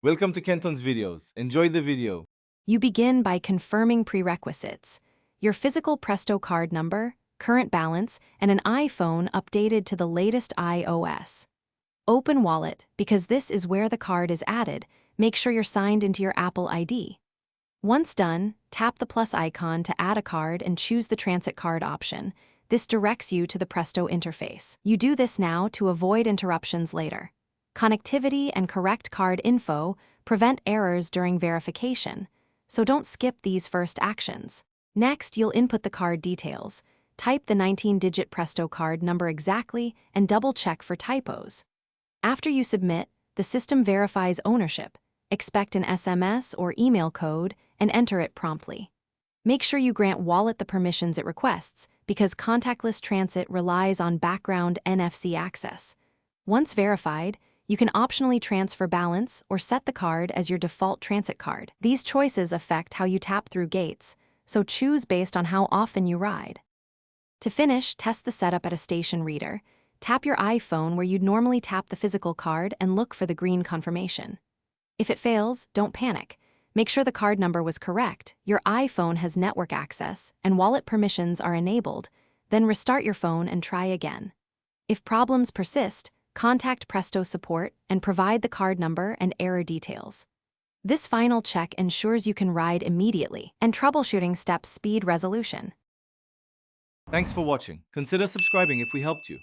Welcome to Kenton's videos. Enjoy the video. You begin by confirming prerequisites: your physical Presto card number, current balance, and an iPhone updated to the latest iOS. Open Wallet, because this is where the card is added. Make sure you're signed into your Apple ID. Once done, tap the plus icon to add a card and choose the transit card option. This directs you to the Presto interface. You do this now to avoid interruptions later. Connectivity and correct card info prevent errors during verification, so don't skip these first actions. Next, you'll input the card details. Type the 19-digit Presto card number exactly and double-check for typos. After you submit, the system verifies ownership. Expect an SMS or email code and enter it promptly. Make sure you grant Wallet the permissions it requests, because contactless transit relies on background NFC access. Once verified, you can optionally transfer balance or set the card as your default transit card. These choices affect how you tap through gates, so choose based on how often you ride. To finish, test the setup at a station reader. Tap your iPhone where you'd normally tap the physical card and look for the green confirmation. If it fails, don't panic. Make sure the card number was correct, your iPhone has network access, and wallet permissions are enabled. Then restart your phone and try again. If problems persist, contact Presto support and provide the card number and error details. This final check ensures you can ride immediately, and troubleshooting steps speed resolution. Thanks for watching. Consider subscribing if we helped you.